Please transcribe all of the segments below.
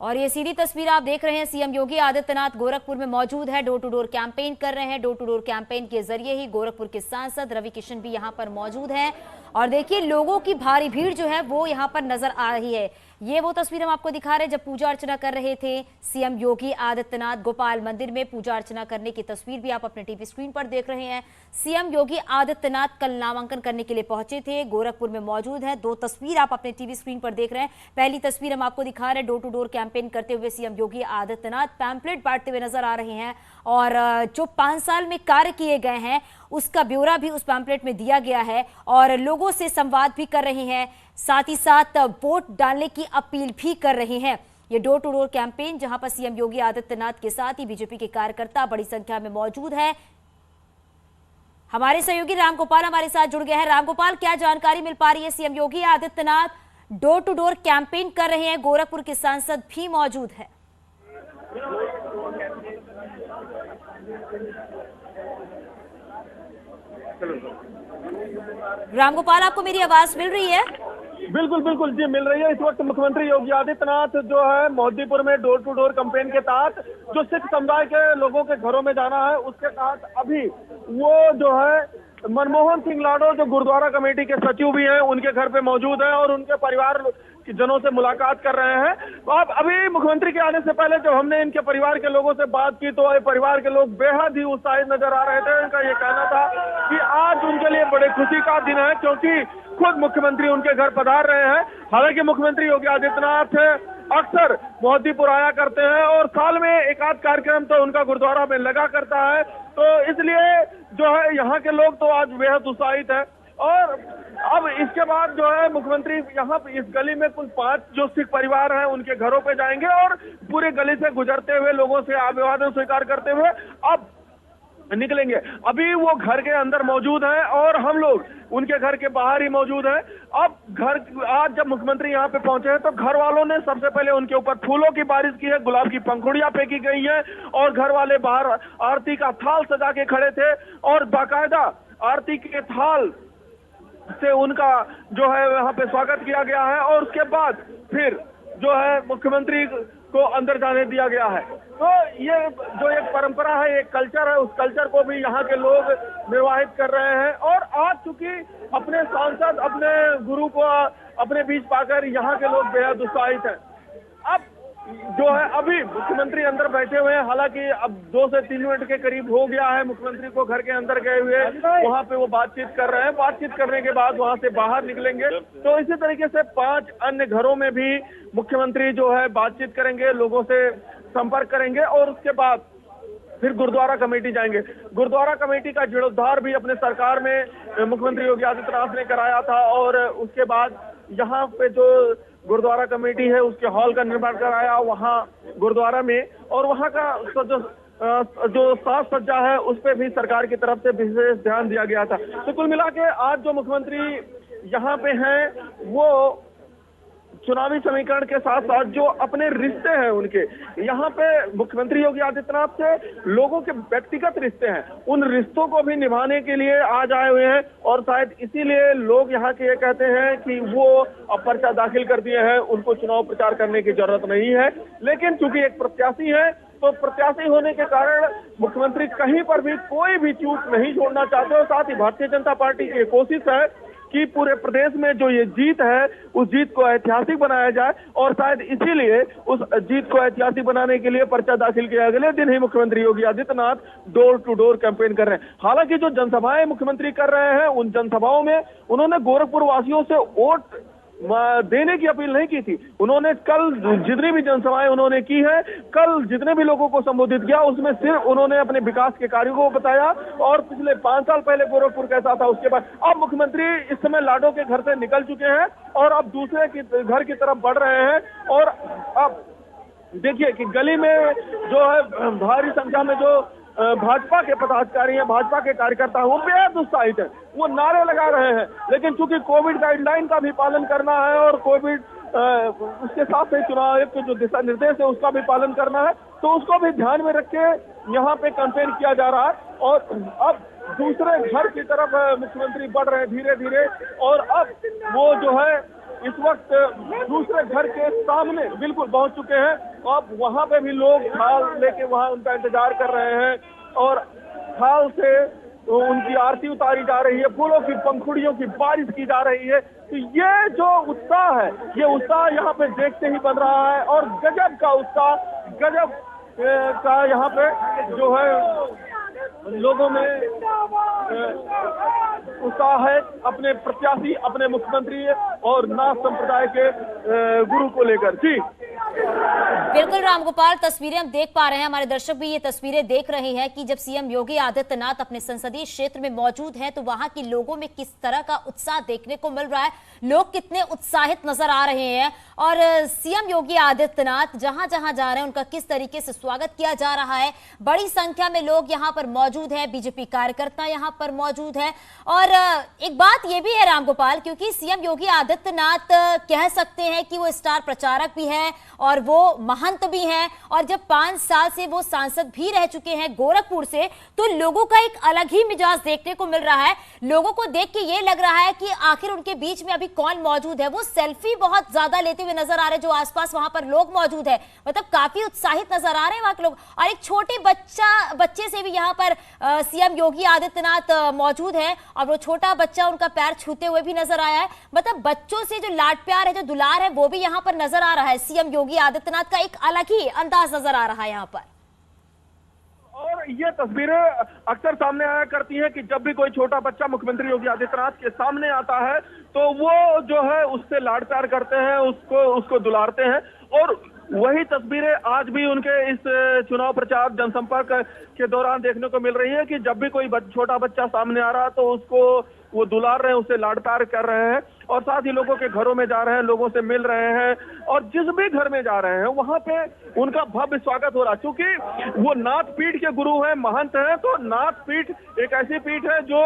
और ये सीधी तस्वीर आप देख रहे हैं, सीएम योगी आदित्यनाथ गोरखपुर में मौजूद है, डोर टू डोर कैंपेन कर रहे हैं। डोर टू डोर कैंपेन के जरिए ही गोरखपुर के सांसद रवि किशन भी यहां पर मौजूद हैं और देखिए लोगों की भारी भीड़ जो है वो यहां पर नजर आ रही है। ये वो तस्वीर हम आपको दिखा रहे हैं जब पूजा अर्चना कर रहे थे सीएम योगी आदित्यनाथ। गोपाल मंदिर में पूजा अर्चना करने की तस्वीर भी आप अपने टीवी स्क्रीन पर देख रहे हैं। सीएम योगी आदित्यनाथ कल नामांकन करने के लिए पहुंचे थे, गोरखपुर में मौजूद है। दो तस्वीर आप अपने टीवी स्क्रीन पर देख रहे हैं। पहली तस्वीर हम आपको दिखा रहे हैं, डोर टू डोर कैंपेन करते हुए सीएम योगी आदित्यनाथ पैम्पलेट बांटते हुए नजर आ रहे हैं और जो 5 साल में कार्य किए गए हैं उसका ब्यौरा भी उस पैम्पलेट में दिया गया है और लोगों से संवाद भी कर रहे हैं, साथ ही साथ वोट डालने की अपील भी कर रहे हैं। ये डोर टू डोर कैंपेन जहां पर सीएम योगी आदित्यनाथ के साथ ही बीजेपी के कार्यकर्ता बड़ी संख्या में मौजूद है। हमारे सहयोगी रामगोपाल हमारे साथ जुड़ गए हैं। रामगोपाल, क्या जानकारी मिल पा रही है? CM Yogi Adityanath door to door campaign कर रहे हैं, गोरखपुर के सांसद भी मौजूद है। रामगोपाल, आपको मेरी आवाज मिल रही है? बिल्कुल बिल्कुल जी, मिल रही है। इस वक्त मुख्यमंत्री योगी आदित्यनाथ जो है मोहद्दीपुर में डोर टू डोर कैंपेन के तहत जो सिख समुदाय के लोगों के घरों में जाना है उसके तहत अभी वो जो है मनमोहन सिंह लाडो जो गुरुद्वारा कमेटी के सचिव भी हैं उनके घर पे मौजूद हैं और उनके परिवार जनों से मुलाकात कर रहे हैं। तो अब अभी मुख्यमंत्री के आने से पहले जब हमने इनके परिवार के लोगों से बात की तो परिवार के लोग बेहद ही उत्साहित नजर आ रहे थे। इनका ये कहना था कि आज उनके लिए बड़े खुशी का दिन है क्योंकि खुद मुख्यमंत्री उनके घर पधार रहे हैं। हालांकि मुख्यमंत्री योगी आदित्यनाथ अक्सर मोहद्दीपुर आया करते हैं और साल में एक आध कार्यक्रम तो उनका गुरुद्वारा में लगा करता है, तो इसलिए जो है यहाँ के लोग तो आज बेहद उत्साहित है। और अब इसके बाद जो है मुख्यमंत्री यहाँ इस गली में कुल 5 जो सिख परिवार हैं उनके घरों पे जाएंगे और पूरे गली से गुजरते हुए लोगों से अभिवादन स्वीकार करते हुए अब निकलेंगे। अभी वो घर के अंदर मौजूद हैं और हम लोग उनके घर के बाहर ही मौजूद हैं। अब आज जब मुख्यमंत्री यहाँ पे पहुंचे हैं तो घर वालों ने सबसे पहले उनके ऊपर फूलों की बारिश की है, गुलाब की पंखुड़ियां फेंकी गई हैं और घर वाले बाहर आरती का थाल सजा के खड़े थे और बाकायदा आरती के थाल से उनका जो है वहां पे स्वागत किया गया है और उसके बाद फिर जो है मुख्यमंत्री को अंदर जाने दिया गया है। तो ये जो एक परंपरा है, एक कल्चर है, उस कल्चर को भी यहाँ के लोग निर्वाहित कर रहे हैं और आज चूंकि अपने सांसद अपने गुरु को अपने बीच पाकर यहाँ के लोग बेहद उत्साहित हैं। अब जो है अभी मुख्यमंत्री अंदर बैठे हुए हैं, हालांकि अब 2 से 3 मिनट के करीब हो गया है मुख्यमंत्री को घर के अंदर गए हुए, वहां पे वो बातचीत कर रहे हैं। बातचीत करने के बाद वहां से बाहर निकलेंगे। तो इसी तरीके से 5 अन्य घरों में भी मुख्यमंत्री जो है बातचीत करेंगे, लोगों से संपर्क करेंगे और उसके बाद फिर गुरुद्वारा कमेटी जाएंगे। गुरुद्वारा कमेटी का जीर्णोद्धार भी अपने सरकार में मुख्यमंत्री योगी आदित्यनाथ ने कराया था और उसके बाद यहाँ पे जो गुरुद्वारा कमेटी है उसके हॉल का निर्माण कराया वहाँ गुरुद्वारा में और वहाँ का जो साज सज्जा है उस पर भी सरकार की तरफ से विशेष ध्यान दिया गया था। तो कुल मिला के आज जो मुख्यमंत्री यहाँ पे हैं वो चुनावी समीकरण के साथ साथ जो अपने रिश्ते हैं उनके यहाँ पे मुख्यमंत्री योगी आदित्यनाथ से लोगों के व्यक्तिगत रिश्ते हैं, उन रिश्तों को भी निभाने के लिए आज आए हुए हैं और शायद इसीलिए लोग यहाँ के ये कहते हैं कि वो अब पर्चा दाखिल कर दिए हैं, उनको चुनाव प्रचार करने की जरूरत नहीं है। लेकिन चूंकि एक प्रत्याशी है तो प्रत्याशी होने के कारण मुख्यमंत्री कहीं पर भी कोई भी चूक नहीं छोड़ना चाहते और साथ ही भारतीय जनता पार्टी की कोशिश है कि पूरे प्रदेश में जो ये जीत है उस जीत को ऐतिहासिक बनाया जाए और शायद इसीलिए उस जीत को ऐतिहासिक बनाने के लिए पर्चा दाखिल किया अगले दिन ही मुख्यमंत्री Yogi Adityanath door to door campaign कर रहे हैं। हालांकि जो जनसभाएं मुख्यमंत्री कर रहे हैं उन जनसभाओं में उन्होंने गोरखपुर वासियों से वोट देने की अपील नहीं की थी। उन्होंने कल जितनी भी जनसभाएं उन्होंने की है, कल जितने भी लोगों को संबोधित किया उसमें सिर्फ उन्होंने अपने विकास के कार्यों को बताया और पिछले 5 साल पहले गोरखपुर कैसा था उसके बाद। अब मुख्यमंत्री इस समय लाडो के घर से निकल चुके हैं और अब दूसरे घर की तरफ बढ़ रहे हैं और अब देखिए कि गली में जो है भारी संख्या में जो भाजपा के पदाधिकारी हैं, भाजपा के कार्यकर्ता हैं, वो बेहद उत्साहित है, वो नारे लगा रहे हैं। लेकिन चूंकि कोविड गाइडलाइन का भी पालन करना है और कोविड उसके साथ ही चुनाव आयोग के जो दिशा निर्देश है उसका भी पालन करना है, तो उसको भी ध्यान में रख के यहाँ पे कैंपेन किया जा रहा है। और अब दूसरे घर की तरफ मुख्यमंत्री बढ़ रहे हैं धीरे धीरे और अब वो जो है इस वक्त दूसरे घर के सामने बिल्कुल पहुंच चुके हैं। अब वहां पे भी लोग थाल लेके वहां उनका इंतजार कर रहे हैं और थाल से उनकी आरती उतारी जा रही है, फूलों की पंखुड़ियों की बारिश की जा रही है। तो ये जो उत्साह है, ये उत्साह यहाँ पे देखते ही बन रहा है और गजब का उत्साह, गजब का यहाँ पे जो है लोगों में उत्साह है अपने प्रत्याशी, अपने मुख्यमंत्री और नाथ संप्रदाय के गुरु को लेकर। जी बिल्कुल रामगोपाल, तस्वीरें हम देख पा रहे हैं, हमारे दर्शक भी ये तस्वीरें देख रहे हैं कि जब सीएम योगी आदित्यनाथ अपने संसदीय क्षेत्र में मौजूद हैं तो वहां के लोगों में किस तरह का उत्साह देखने को मिल रहा है, लोग कितने उत्साहित नजर आ रहे हैं और सीएम योगी आदित्यनाथ जहां जहां जा रहे हैं उनका किस तरीके से स्वागत किया जा रहा है। बड़ी संख्या में लोग यहाँ पर मौजूद है, बीजेपी कार्यकर्ता यहाँ पर मौजूद है। और एक बात यह भी है रामगोपाल, क्योंकि सीएम योगी आदित्यनाथ कह सकते हैं कि वो स्टार प्रचारक भी है और वो महंत भी हैं और जब 5 साल से वो सांसद भी रह चुके हैं गोरखपुर से, तो लोगों का एक अलग ही मिजाज देखने को मिल रहा है। लोगों को देख के ये लग रहा है कि आखिर उनके बीच में अभी कौन मौजूद है। वो सेल्फी बहुत ज्यादा लेते हुए नजर आ रहे हैं, जो आसपास वहां पर लोग मौजूद है, मतलब काफी उत्साहित नजर आ रहे हैं वहां के लोग। और एक छोटे बच्चे से भी यहाँ पर सीएम योगी आदित्यनाथ मौजूद है और वो छोटा बच्चा उनका पैर छूते हुए भी नजर आया है। मतलब बच्चों से जो लाड प्यार है, जो दुलार है, वो भी यहाँ पर नजर आ रहा है। सीएम योगी आदित्यनाथ का एक अलग ही अंदाज नजर आ रहा है यहाँ पर। और ये तस्वीरें अक्सर सामने आया करती हैं कि जब भी कोई छोटा बच्चा मुख्यमंत्री योगी आदित्यनाथ के सामने आता है तो वो जो है उससे लाड प्यार करते हैं, उसको दुलारते हैं। और वही तस्वीरें आज भी उनके इस चुनाव प्रचार जनसंपर्क के दौरान देखने को मिल रही है कि जब भी कोई छोटा बच्चा सामने आ रहा तो उसको वो दुलार रहे हैं, उससे लाड प्यार कर रहे हैं और साथ ही लोगों के घरों में जा रहे हैं, लोगों से मिल रहे हैं और जिस भी घर में जा रहे हैं वहां पे उनका भव्य स्वागत हो रहा है। क्योंकि वो नाथ पीठ के गुरु हैं, महंत हैं, तो नाथ पीठ एक ऐसी पीठ है जो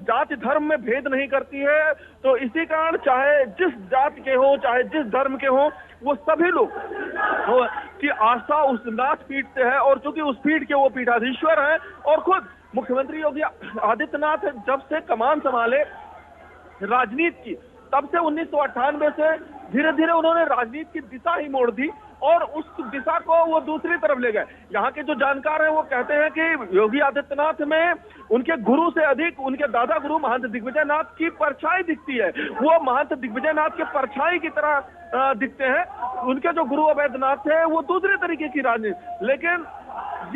जाति धर्म में भेद नहीं करती है। तो इसी कारण चाहे जिस जाति के हो, चाहे जिस धर्म के हो, वो सभी लोग की आस्था उस नाथ पीठ से है। और चूंकि उस पीठ के वो पीठाधीश्वर हैं और खुद मुख्यमंत्री योगी आदित्यनाथ जब से कमान संभाले राजनीति की, तब से 1998 से धीरे धीरे उन्होंने राजनीति की दिशा ही मोड़ दी और उस दिशा को वो दूसरी तरफ ले गए। यहाँ के जो जानकार हैं वो कहते हैं कि योगी आदित्यनाथ में उनके गुरु से अधिक उनके दादा गुरु महंत दिग्विजय नाथ की परछाई दिखती है। वो महंत दिग्विजय नाथ के परछाई की तरह दिखते हैं। उनके जो गुरु अवैधनाथ थे वो दूसरे तरीके की राजनीति, लेकिन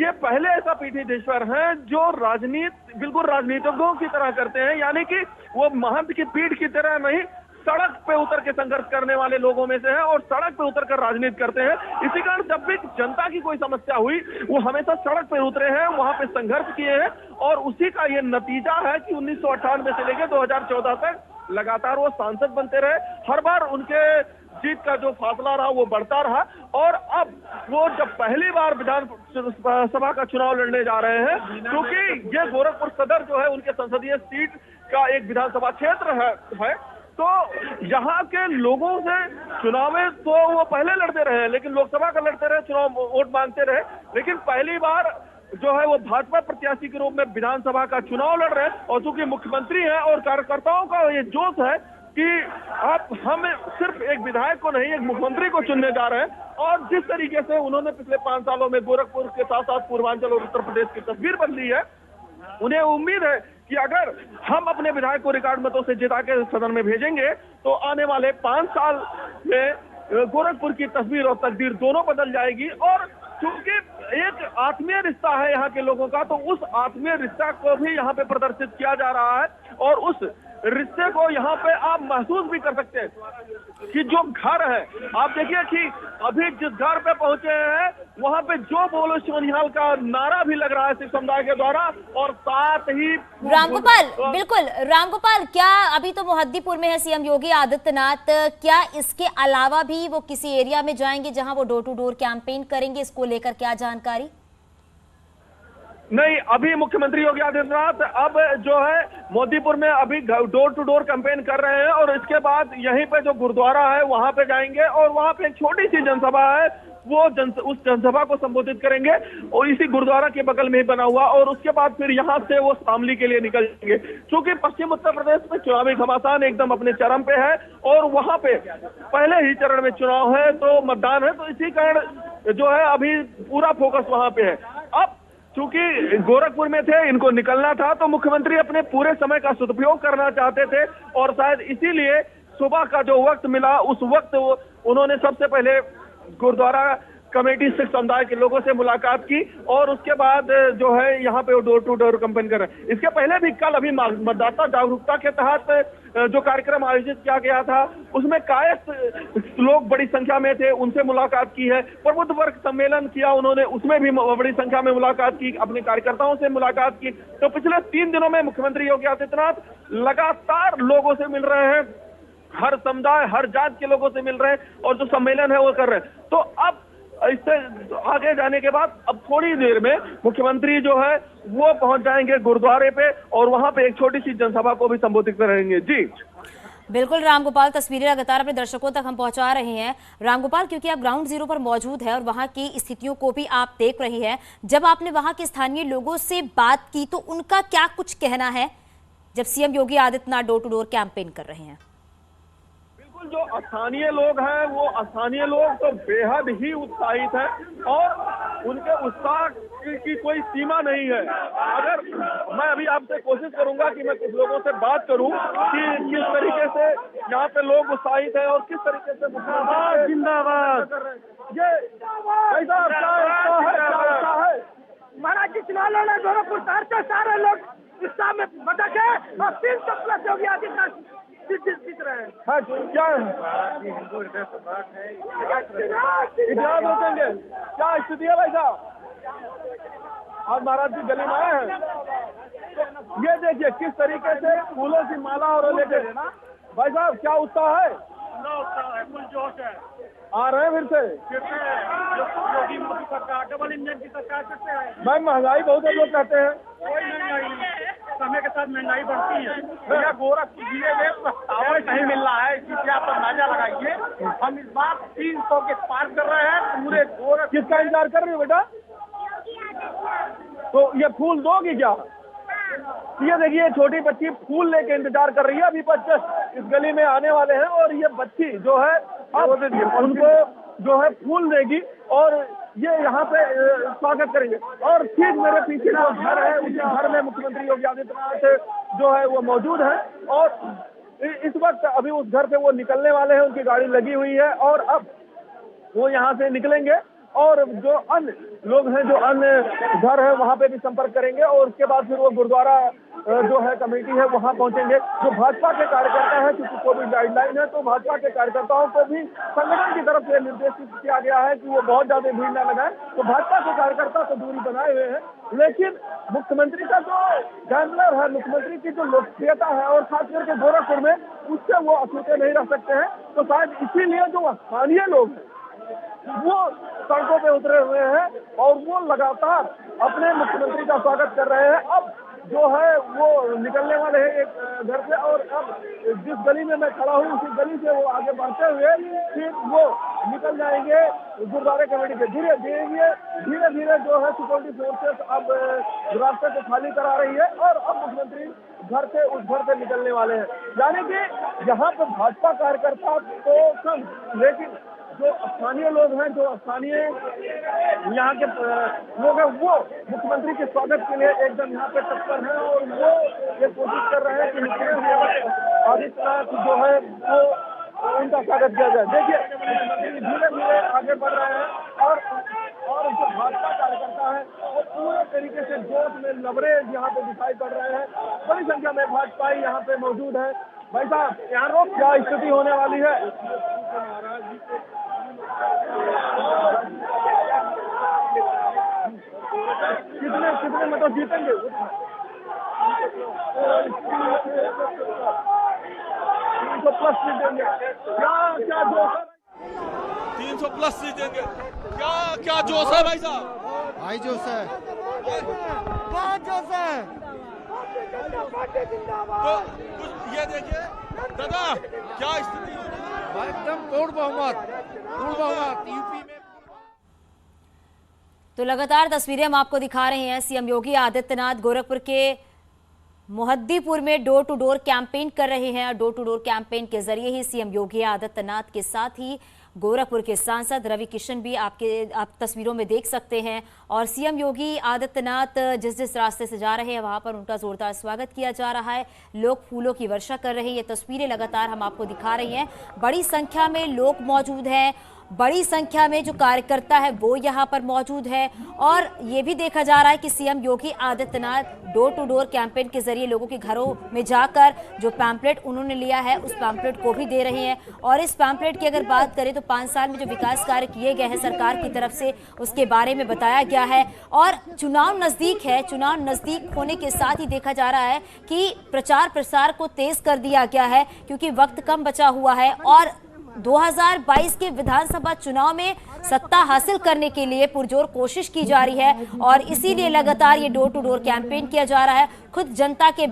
ये पहले ऐसा पीठाधीश्वर हैं जो राजनीति बिल्कुल राजनीतिज्ञों की तरह करते हैं, यानी कि वो महंत की पीठ की तरह नहीं, सड़क पे उतर के संघर्ष करने वाले लोगों में से हैं और सड़क पे उतर कर राजनीति करते हैं। इसी कारण जब भी जनता की कोई समस्या हुई वो हमेशा सड़क पे उतरे हैं, वहां पे संघर्ष किए हैं और उसी का ये नतीजा है कि 1998 से लेकर 2014 तक लगातार वो सांसद बनते रहे। हर बार उनके जीत का जो फासला रहा वो बढ़ता रहा और अब वो जब पहली बार विधानसभा का चुनाव लड़ने जा रहे हैं, क्योंकि ये गोरखपुर सदर जो है उनके संसदीय सीट का एक विधानसभा क्षेत्र है, तो यहाँ के लोगों से चुनाव तो वो पहले लड़ते रहे, लेकिन लोकसभा का लड़ते रहे, चुनाव वोट मांगते रहे, लेकिन पहली बार जो है वो भाजपा प्रत्याशी के रूप में विधानसभा का चुनाव लड़ रहे हैं। और चूंकि मुख्यमंत्री हैं और कार्यकर्ताओं का ये जोश है कि आप हम सिर्फ एक विधायक को नहीं, एक मुख्यमंत्री को चुनने जा रहे हैं। और जिस तरीके से उन्होंने पिछले 5 सालों में गोरखपुर के साथ साथ पूर्वांचल और उत्तर प्रदेश की तस्वीर बदली है, उन्हें उम्मीद है कि अगर हम अपने विधायक को रिकॉर्ड मतों से जिता के सदन में भेजेंगे तो आने वाले 5 साल में गोरखपुर की तस्वीर और तकदीर दोनों बदल जाएगी। और क्योंकि एक आत्मीय रिश्ता है यहाँ के लोगों का, तो उस आत्मीय रिश्ता को भी यहाँ पे प्रदर्शित किया जा रहा है और उस रिश्ते को यहाँ पे आप महसूस भी कर सकते हैं कि जो घर है, आप देखिए कि अभी जिस घर पे पहुंचे हैं वहां पे जो बोलो सोनिहाल का नारा भी लग रहा है सिख समुदाय के द्वारा। और साथ ही रामगोपाल, बिल्कुल रामगोपाल, क्या अभी तो मोहद्दीपुर में है सीएम योगी आदित्यनाथ, क्या इसके अलावा भी वो किसी एरिया में जाएंगे जहां वो डोर टू डोर कैंपेन करेंगे? इसको लेकर क्या जानकारी? नहीं, अभी मुख्यमंत्री योगी आदित्यनाथ अब जो है मोदीपुर में अभी डोर टू डोर कैंपेन कर रहे हैं और इसके बाद यहीं पे जो गुरुद्वारा है वहां पे जाएंगे और वहां पे एक छोटी सी जनसभा है, वो उस जनसभा को संबोधित करेंगे और इसी गुरुद्वारा के बगल में ही बना हुआ, और उसके बाद फिर यहां से वो शामली के लिए निकल जाएंगे। क्योंकि पश्चिम उत्तर प्रदेश में चुनावी घमासान एकदम अपने चरम पे है और वहां पे पहले ही चरण में चुनाव है, तो मतदान है, तो इसी कारण जो है अभी पूरा फोकस वहां पे है। अब चूंकि गोरखपुर में थे, इनको निकलना था, तो मुख्यमंत्री अपने पूरे समय का सदुपयोग करना चाहते थे और शायद इसीलिए सुबह का जो वक्त मिला उस वक्त उन्होंने सबसे पहले गुरुद्वारा कमेटी सिख समुदाय के लोगों से मुलाकात की और उसके बाद जो है यहाँ पे वो डोर टू डोर कैंपेन कर रहे हैं। इसके पहले भी कल अभी मतदाता जागरूकता के तहत जो कार्यक्रम आयोजित किया गया था उसमें कायस्थ लोग बड़ी संख्या में थे, उनसे मुलाकात की है। प्रबुद्ध वर्ग सम्मेलन किया उन्होंने, उसमें भी बड़ी संख्या में मुलाकात की, अपने कार्यकर्ताओं से मुलाकात की। तो पिछले 3 दिनों में मुख्यमंत्री योगी आदित्यनाथ लगातार लोगों से मिल रहे हैं, हर समुदाय हर जात के लोगों से मिल रहे हैं और जो सम्मेलन है वो कर रहे हैं। तो अब इससे आगे जाने के बाद अब थोड़ी देर में मुख्यमंत्री जो है वो पहुंच जाएंगे गुरुद्वारे पे और वहां पे एक छोटी सी जनसभा को भी संबोधित करेंगे। जी बिल्कुल रामगोपाल, तस्वीरें लगातार अपने दर्शकों तक हम पहुंचा रहे हैं। रामगोपाल, क्योंकि आप ग्राउंड जीरो पर मौजूद है और वहां की स्थितियों को भी आप देख रही है, जब आपने वहां के स्थानीय लोगों से बात की तो उनका क्या कुछ कहना है जब CM Yogi Adityanath door to door campaign कर रहे हैं? जो स्थानीय लोग हैं वो स्थानीय लोग तो बेहद ही उत्साहित हैं और उनके उत्साह की कोई सीमा नहीं है। अगर मैं अभी आपसे कोशिश करूंगा कि मैं कुछ लोगों से बात करूं कि किस तरीके से यहाँ पे लोग उत्साहित हैं और किस तरीके से जिंदाबाद ये कैसा क्या है महाराज जी चुनाव लड़ना गोरखपुर शहर के सारे लोग उत्साह में मदद है और 300+ योगी आदित्यनाथ जीत रहे हैं। हाँ, क्या इतिहास रोकेंगे, क्या स्थिति है भाई साहब? आज महाराज जी गली में आए हैं, तो ये देखिए किस तरीके से फूलों की माला और लेके भाई साहब क्या उत्साह है? फुल जोश है। आ रहे हैं फिर से योगी मोदी सरकार डबल इंजन की सरकार करते हैं। भाई महंगाई बहुत है लोग कहते हैं, कोई महंगाई नहीं, समय के साथ महंगाई बढ़ती है। भैया गोरखपुर जिले में टावर नहीं मिल रहा है, इसलिए आप अंदाजा लगाइए। हम इस बार 300 के पार कर रहे हैं पूरे गोरखपुर। किसका इंतजार कर रही हो बेटा? तो ये फूल दोगी क्या? ये देखिए छोटी बच्ची फूल लेके इंतजार कर रही है, अभी बच्चे इस गली में आने वाले हैं और ये बच्ची जो है उनको जो है फूल देगी और ये यहाँ पे स्वागत करेंगे। और ठीक मेरे पीछे जो घर है उस घर में मुख्यमंत्री योगी आदित्यनाथ जो है वो मौजूद है और इस वक्त अभी उस घर से वो निकलने वाले हैं, उनकी गाड़ी लगी हुई है और अब वो यहाँ से निकलेंगे और जो अन्य लोग हैं जो अन्य घर है वहाँ पे भी संपर्क करेंगे और उसके बाद फिर वो गुरुद्वारा जो है कमेटी है वहाँ पहुँचेंगे। जो भाजपा के कार्यकर्ता है, क्योंकि कोविड गाइडलाइन है, तो भाजपा के कार्यकर्ताओं को भी संगठन की तरफ से निर्देशित किया गया है कि वो बहुत ज्यादा भीड़ न लगाएं। तो भाजपा के कार्यकर्ता तो दूरी बनाए हुए हैं, लेकिन मुख्यमंत्री का जो गैंगलर है, मुख्यमंत्री की जो लोकप्रियता है और खास करके गोरखपुर में, उससे वो अछूते नहीं रह सकते हैं। तो शायद इसीलिए जो स्थानीय लोग हैं वो सड़कों पे उतरे हुए हैं और वो लगातार अपने मुख्यमंत्री का स्वागत कर रहे हैं। अब जो है वो निकलने वाले हैं एक घर से और अब जिस गली में मैं खड़ा हूँ उसी गली से वो आगे बढ़ते हुए फिर वो निकल जाएंगे गुरुद्वारे कमेटी के। धीरे धीरे जो है सिक्योरिटी फोर्सेस अब रास्ते को खाली करा रही है और अब मुख्यमंत्री उस घर से निकलने वाले हैं। यानी कि यहाँ पे भाजपा कार्यकर्ता तो कम, लेकिन जो स्थानीय लोग हैं, जो स्थानीय यहाँ के लोग हैं, वो मुख्यमंत्री के स्वागत के लिए एकदम यहाँ पे तत्पर हैं और वो ये कोशिश कर रहे हैं कि मुख्यमंत्री आदित्यनाथ जो है वो उनका स्वागत किया जाए। देखिए मुख्यमंत्री धीरे आगे बढ़ रहे हैं और जो भाजपा कार्यकर्ता है वो पूरे तरीके से जोश में लबरेज यहाँ पे दिखाई पड़ रहे हैं। बड़ी संख्या में भाजपाई यहाँ पे मौजूद है। भाई साहब यहाँ रोक क्या स्थिति होने वाली है? कितने मतलब जीतेंगे? 300+ जीतेंगे। क्या 300 प्लस जीतेंगे। क्या क्या जोश है भाई साहब? भाई जोश है, बहुत जोश है। तो कुछ ये देखिए दादा, क्या स्थिति होगी? एकदम पूर्ण बहुमत यूपी में। तो लगातार तस्वीरें हम आपको दिखा रहे हैं। सीएम योगी आदित्यनाथ गोरखपुर के मोहद्दीपुर में डोर टू डोर कैंपेन कर रहे हैं और डोर टू डोर कैंपेन के जरिए ही सीएम योगी आदित्यनाथ के साथ ही गोरखपुर के सांसद रवि किशन भी आप तस्वीरों में देख सकते हैं। और सीएम योगी आदित्यनाथ जिस जिस रास्ते से जा रहे हैं वहां पर उनका जोरदार स्वागत किया जा रहा है। लोग फूलों की वर्षा कर रहे हैं। ये तस्वीरें लगातार हम आपको दिखा रहे हैं। बड़ी संख्या में लोग मौजूद हैं, बड़ी संख्या में जो कार्यकर्ता है वो यहाँ पर मौजूद है। और ये भी देखा जा रहा है कि CM Yogi Adityanath door to door campaign के जरिए लोगों के घरों में जाकर जो पैम्पलेट उन्होंने लिया है उस पैम्पलेट को भी दे रहे हैं। और इस पैम्पलेट की अगर बात करें तो 5 साल में जो विकास कार्य किए गए हैं सरकार की तरफ से उसके बारे में बताया गया है। और चुनाव नजदीक है, चुनाव नजदीक होने के साथ ही देखा जा रहा है कि प्रचार प्रसार को तेज कर दिया गया है क्योंकि वक्त कम बचा हुआ है। और 2022 के विधानसभा चुनाव में सत्ता हासिल करने के लिए पुरजोर कोशिश की जा रही है और इसीलिए लगातार ये डोर टू डोर कैंपेन किया जा रहा है। खुद जनता के